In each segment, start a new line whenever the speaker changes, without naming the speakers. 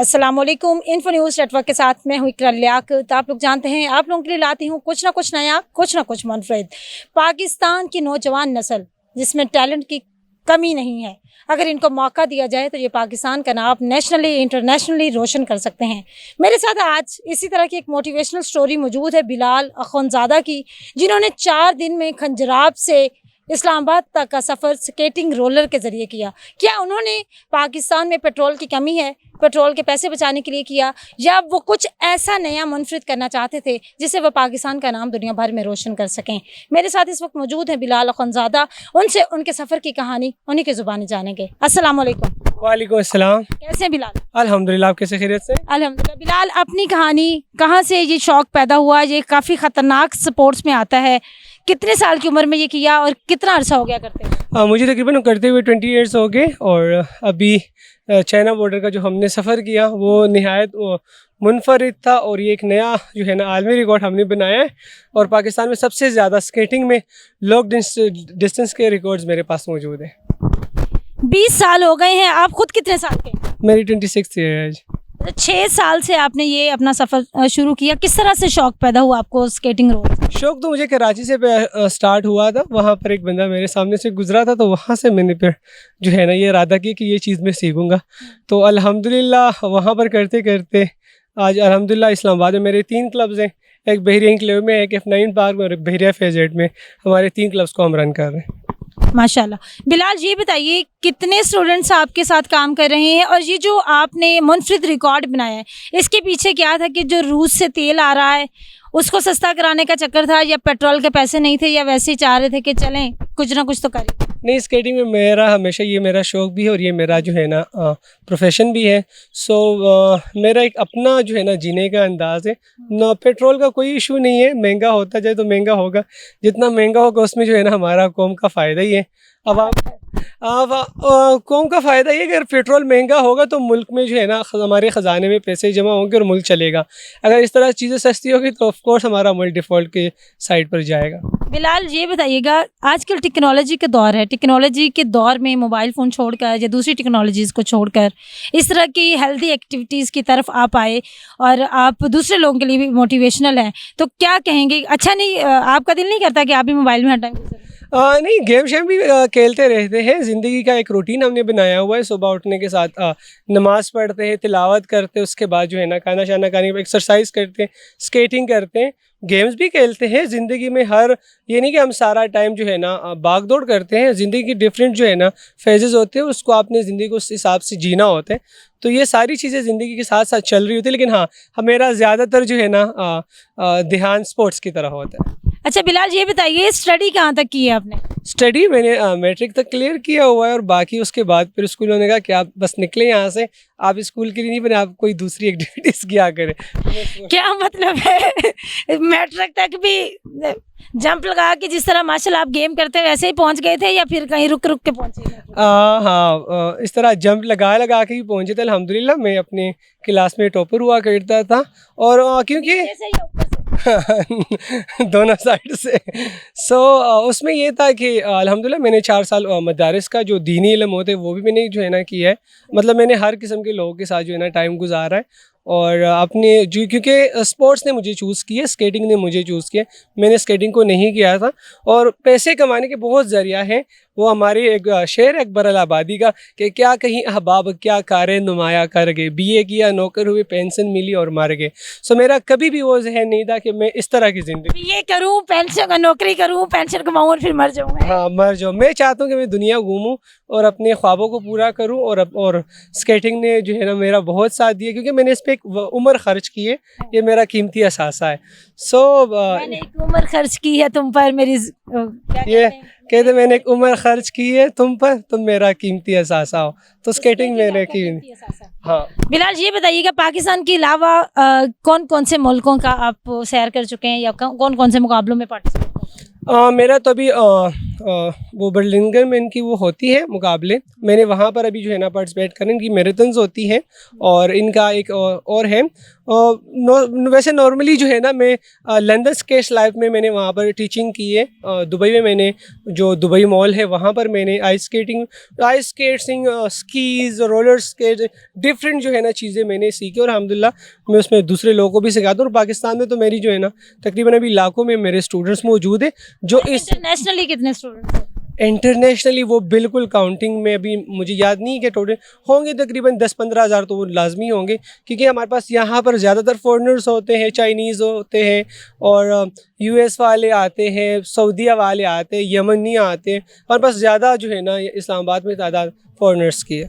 अस्सलामुअलैकुम। Info news network के साथ मैं हूँ इकरा लियाकत। आप लोग जानते हैं आप लोगों के लिए लाती हूँ कुछ ना कुछ नया, कुछ ना कुछ मुनफरिद। पाकिस्तान की नौजवान नस्ल जिसमें टैलेंट की कमी नहीं है, अगर इनको मौका दिया जाए तो ये पाकिस्तान का नाम नेशनली इंटरनेशनली रोशन कर सकते हैं। मेरे साथ आज इसी तरह की एक मोटिवेशनल स्टोरी मौजूद है बिलाल अखुंज़ादा की, जिन्होंने 4 दिन में खंजराब से इस्लामाबाद तक का सफ़र स्केटिंग रोलर के ज़रिए किया। क्या उन्होंने पाकिस्तान में पेट्रोल की कमी है, पेट्रोल के पैसे बचाने के लिए किया, या वो कुछ ऐसा नया मुनफरिद करना चाहते थे जिससे वो पाकिस्तान का नाम दुनिया भर में रोशन कर सकें? मेरे साथ इस वक्त मौजूद हैं बिलाल अखुंज़ादा। उनसे उनके सफ़र की कहानी उन्हीं की ज़ुबानी जानेंगे। अस्सलाम वालेकुम।
वालेकुम अस्सलाम।
कैसे हैं बिलाल?
अल्हम्दुलिल्लाह। आप कैसे खैरियत से?
अल्हम्दुलिल्लाह। बिलाल, अपनी कहानी, कहाँ से ये शौक़ पैदा हुआ? ये काफ़ी ख़तरनाक स्पोर्ट्स में आता है। कितने साल की उम्र में ये किया और कितना अर्सा हो गया करते हुए?
मुझे तकरीबन करते हुए 20 ईयर्स हो गए, और अभी चाइना बॉर्डर का जो हमने सफ़र किया वो नहायत मुनफरिद था, और ये एक नया जो है ना आलमी रिकॉर्ड हमने बनाया है। और पाकिस्तान में सबसे ज़्यादा स्केटिंग में लॉन्ग डिस्टेंस के रिकॉर्ड्स मेरे पास मौजूद हैं।
20 साल हो गए हैं। आप खुद कितने साल के?
मेरी 26 ईयर है आज।
6 साल से आपने ये अपना सफ़र शुरू किया। किस तरह से शौक़ पैदा हुआ आपको स्केटिंग रोल?
शौक़ तो मुझे कराची से स्टार्ट हुआ था। वहाँ पर एक बंदा मेरे सामने से गुजरा था, तो वहाँ से मैंने फिर जो है ना ये इरादा किया कि ये चीज़ मैं सीखूँगा। तो अल्हम्दुलिल्लाह वहाँ पर करते करते आज अल्हम्दुलिल्लाह इस्लामाबाद में मेरे 3 क्लब्स हैं। एक बहरिया क्लब में, एक F9 पार्क में और एक बहरिया फेजेट में। हमारे 3 क्लब्स को हम रन कर रहे हैं
माशाल्लाह। बिलाल, ये बताइए कितने स्टूडेंट्स आपके साथ काम कर रहे हैं, और ये जो आपने मुनफरिद रिकॉर्ड बनाया है इसके पीछे क्या था? कि जो रूस से तेल आ रहा है उसको सस्ता कराने का चक्कर था, या पेट्रोल के पैसे नहीं थे, या वैसे ही चाह रहे थे कि चलें कुछ ना कुछ तो करें?
नहीं, स्केटिंग में मेरा हमेशा ये मेरा शौक़ भी है और ये मेरा जो है ना प्रोफेशन भी है। सो मेरा एक अपना जो है ना जीने का अंदाज़ है ना। पेट्रोल का कोई इशू नहीं है, महंगा होता जाए तो महंगा होगा, जितना महंगा होगा उसमें जो है ना हमारा कौम का फ़ायदा ही है। अब कौम का फ़ायदा ये, अगर पेट्रोल महंगा होगा तो मुल्क में जो है ना हमारे ख़जाने में पैसे जमा होंगे और मुल्क चलेगा। अगर इस तरह चीज़ें सस्ती होगी तो ऑफ कोर्स हमारा मुल्क डिफ़ॉल्ट के साइड पर जाएगा।
बिलाल, ये बताइएगा, आजकल टेक्नोलॉजी का दौर है। टेक्नोलॉजी के दौर में मोबाइल फ़ोन छोड़कर या दूसरी टेक्नोलॉजीज़ को छोड़कर इस तरह की हेल्दी एक्टिविटीज़ की तरफ आप आए और आप दूसरे लोगों के लिए भी मोटिवेशनल हैं, तो क्या कहेंगे? अच्छा नहीं, आपका दिल नहीं करता कि आप भी मोबाइल में हर टाइम?
नहीं, गेम शेम भी खेलते रहते हैं। ज़िंदगी का एक रूटीन हमने बनाया हुआ है। सुबह उठने के साथ नमाज़ पढ़ते हैं, तिलावत करते हैं, उसके बाद जो है ना खाना शाना खाने के एक्सरसाइज करते हैं, स्केटिंग करते हैं, गेम्स भी खेलते हैं। ज़िंदगी में हर ये नहीं कि हम सारा टाइम जो है ना भाग दौड़ करते हैं। ज़िंदगी की डिफरेंट जो है ना फेजेस होते हैं, उसको आपने ज़िंदगी को उस हिसाब से जीना होता है। तो ये सारी चीज़ें ज़िंदगी के साथ साथ चल रही होती है, लेकिन हाँ, मेरा ज़्यादातर जो है ना ध्यान स्पोर्ट्स की तरफ होता है।
अच्छा बिलाल, ये बताइए स्टडी कहाँ तक की है आपने?
स्टडी मैंने मैट्रिक तक क्लियर किया हुआ है, और बाकी उसके बाद फिर स्कूलों ने कहा कि आप बस निकले यहाँ से, आप स्कूल के लिए नहीं बने, आप कोई दूसरी एक्टिविटीज़ किया करें।
क्या मतलब है? मैट्रिक तक भी जंप लगा के, जिस तरह माशाल्लाह आप गेम करते हैं वैसे ही पहुँच गए थे, या फिर कहीं रुक रुक के पहुँचे?
हाँ, इस तरह जंप लगा लगा के ही पहुँचे थे। अल्हम्दुलिल्लाह मैं अपने क्लास में टॉपर हुआ करता था, और क्योंकि दोनों साइड से। उसमें ये था कि अल्हम्दुलिल्लाह मैंने 4 साल मदारिस का जो दीनी इल्म होते हैं वो भी मैंने जो है ना किया है। मतलब मैंने हर किस्म के लोगों के साथ जो है ना टाइम गुजारा है, और अपने जो, क्योंकि स्पोर्ट्स ने मुझे चूज़ किया, स्केटिंग ने मुझे चूज़ किया। मैंने स्केटिंग को नहीं किया था। और पैसे कमाने के बहुत ज़रिया हैं। वो हमारे एक शेर अकबर अलाहाबादी का कि क्या कहीं अहबाब क्या कारे नुमाया कर गए, BA किया नौकर हुए पेंशन मिली और मर गए। सो मेरा कभी भी वो जहन नहीं था कि मैं इस तरह की ज़िंदगी
BA करूँ, पेंशन नौकरी करूँ, पेंशन कमाऊँ और फिर मर जाऊँ।
हाँ, मर जाऊँ। मैं चाहता हूँ कि मैं दुनिया घूमूँ और अपने ख्वाबों को पूरा करूँ, और स्केटिंग ने जो है ना मेरा बहुत साथ दिया, क्योंकि मैंने इस पर एक उम्र खर्च की है। ये मेरा कीमती असासा है।
मैंने एक उम्र खर्च की है तुम पर, मेरी
ये कहते मैंने एक उम्र खर्च की है तुम पर, तुम मेरा कीमती असासा हो। तो स्केटिंग मैंने की। हाँ
बिलाल, ये बताइएगा पाकिस्तान के अलावा कौन कौन से मुल्कों का आप सैर कर चुके हैं, या कौन कौन से मुकाबलों में पार्टिसिपेट?
मेरा तो अभी वो बर्लिंगम में इनकी वो होती है मुकाबले, मैंने वहाँ पर अभी जो है ना पार्टिसिपेट करें। इनकी मैराथन्स होती हैं और इनका एक और है वैसे नॉर्मली जो है ना मैं लंदन स्केट्स लाइफ में मैंने वहाँ पर टीचिंग की है। दुबई में मैंने जो दुबई मॉल है वहाँ पर मैंने ice skating skis roller skate different जो है ना चीज़ें मैंने सीखी और अल्हम्दुलिल्लाह मैं उसमें दूसरे लोगों को भी सिखाता हूँ। और पाकिस्तान में तो मेरी जो है ना तकरीबन अभी लाखों में मेरे स्टूडेंट्स मौजूद है जो इस
इंटरनेशनली कितने स्टूडेंट्स हैं?
इंटरनेशनली वो बिल्कुल काउंटिंग में अभी मुझे याद नहीं है कि टोटल होंगे तकरीबन 10-15 हज़ार तो वो लाजमी होंगे, क्योंकि हमारे पास यहाँ पर ज़्यादातर फॉरेनर्स होते हैं, चाइनीज़ होते हैं और यूएस वाले आते हैं, सऊदीया वाले आते हैं, यमनी आते हैं। हमारे पास ज़्यादा जो है ना इस्लामाबाद में तादाद फॉरेनर्स की है।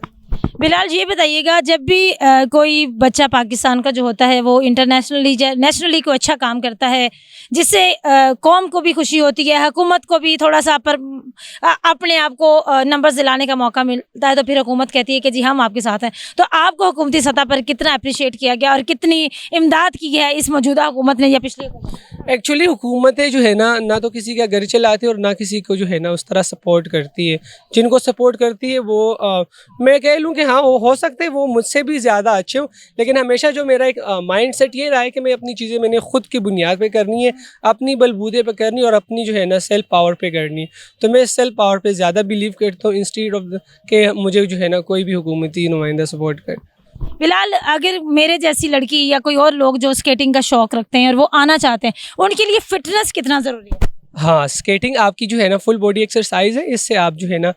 बिलाल ये बताइएगा, जब भी कोई बच्चा पाकिस्तान का जो होता है वो इंटरनेशनली नेशनली कोई अच्छा काम करता है जिससे कौम को भी खुशी होती है, हुकूमत को भी थोड़ा सा अपने आप को नंबर्स दिलाने का मौका मिलता है, तो फिर हुकूमत कहती है कि जी हम आपके साथ हैं। तो आपको हुकूमती सतह पर कितना अप्रिशिएट किया गया और कितनी इमदाद की है इस मौजूदा हुकूमत ने या पिछली हुकूमत?
एक्चुअली हुकूमतें जो है ना तो किसी का घर चलाती है और ना किसी को जो है ना उस तरह सपोर्ट करती है। जिनको सपोर्ट करती है वो मैं कह लूँ कि हाँ वो हो सकते हैं वो मुझसे भी ज़्यादा अच्छे हो, लेकिन हमेशा जो मेरा एक माइंड सेट ये रहा है कि मैं अपनी चीज़ें मैंने खुद की बुनियाद पे करनी है, अपनी बलबूते पे करनी है और अपनी जो है ना सेल्फ पावर पे करनी है। तो मैं सेल्फ पावर पे ज़्यादा बिलीव करता हूँ इंस्टीड ऑफ के मुझे जो है ना कोई भी हुकूमती नुमाइंदा सपोर्ट करे।
बिलाल, अगर मेरे जैसी लड़की या कोई और लोग जो स्केटिंग का शौक रखते हैं और वो आना चाहते हैं, उनके लिए फिटनेस कितना ज़रूरी है?
हाँ, स्केटिंग आपकी जो है ना फुल बॉडी एक्सरसाइज है। इससे आप जो है ना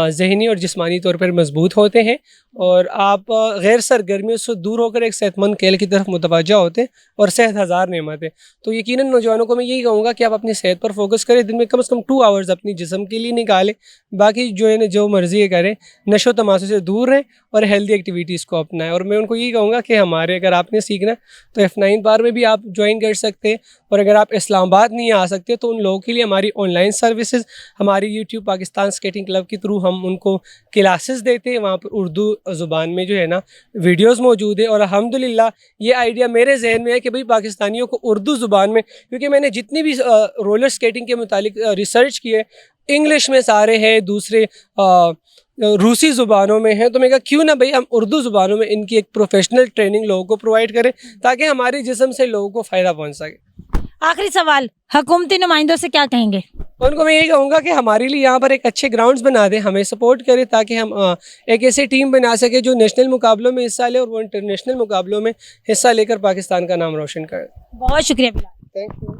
ज़हनी और जिस्मानी तौर पर मजबूत होते हैं और आप गैर सरगर्मियों से दूर होकर एक सेहतमंद खेल की तरफ मुतवज्जा होते हैं और सेहत हज़ार नेमत है। तो यकीनन नौजवानों को मैं यही कहूँगा कि आप अपनी सेहत पर फोकस करें, दिन में कम से कम 2 आवर्स अपनी जिस्म के लिए निकालें, बाकी जो है ना जो मर्ज़ी है करें, नशो तमाशे से दूर रहें और हेल्दी एक्टिविटीज़ को अपनाएं। और मैं उनको यही कहूँगा कि हमारे अगर आपने सीखना है तो F9 बार में भी आप ज्वाइन कर सकते हैं और अगर आप इस्लामाबाद नहीं आ सकते तो उन लोगों के लिए हमारी ऑनलाइन सर्विसेज हमारी यूट्यूब पाकिस्तान स्केटिंग क्लब के थ्रू हम उनको क्लासेस देते हैं। वहाँ पर उर्दू ज़ुबान में जो है ना वीडियोस मौजूद है और अल्हम्दुलिल्लाह ये आइडिया मेरे जहन में है कि भाई पाकिस्तानियों को उर्दू ज़ुबान में, क्योंकि मैंने जितनी भी रोलर स्केटिंग के मुतालिक रिसर्च की है इंग्लिश में सारे हैं, दूसरे रूसी ज़ुबानों में है, तो मैं कहा क्यों ना भाई हम उर्दू ज़ुबानों में इनकी एक प्रोफेशनल ट्रेनिंग लोगों को प्रोवाइड करें ताकि हमारी जिस्म से लोगों को फ़ायदा पहुँच सके।
आखिरी सवाल, हुकूमती नुमाइंदों से क्या कहेंगे?
उनको मैं यही कहूँगा कि हमारे लिए यहाँ पर एक अच्छे ग्राउंड्स बना दें, हमें सपोर्ट करें ताकि हम एक ऐसी टीम बना सके जो नेशनल मुकाबलों में हिस्सा ले और वो इंटरनेशनल मुकाबलों में हिस्सा लेकर पाकिस्तान का नाम रोशन करे।
बहुत शुक्रिया बिलाल।
Thank you.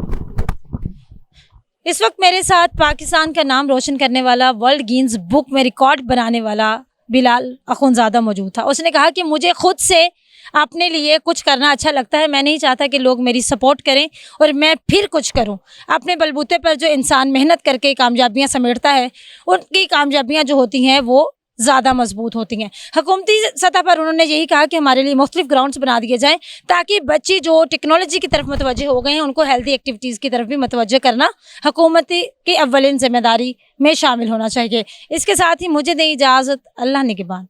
इस वक्त मेरे साथ पाकिस्तान का नाम रोशन करने वाला, वर्ल्ड गिनीज बुक में रिकॉर्ड बनाने वाला बिलाल अखुनज़ादा मौजूद था। उसने कहा कि मुझे खुद से अपने लिए कुछ करना अच्छा लगता है, मैं नहीं चाहता कि लोग मेरी सपोर्ट करें और मैं फिर कुछ करूं। अपने बलबूते पर जो इंसान मेहनत करके कामयाबियां समेटता है उनकी कामयाबियां जो होती हैं वो ज़्यादा मजबूत होती हैं। हुकूमती सतह पर उन्होंने यही कहा कि हमारे लिए मुख्तलिफ ग्राउंड्स बना दिए जाएँ ताकि बच्चे जो टेक्नोलॉजी की तरफ मुतवज्जे हो गए हैं उनको हेल्दी एक्टिविटीज़ की तरफ भी मुतवज्जे करना हुकूमती की अव्वलिन जिम्मेदारी में शामिल होना चाहिए। इसके साथ ही मुझे दें इजाज़त, अल्लाह निगहबान।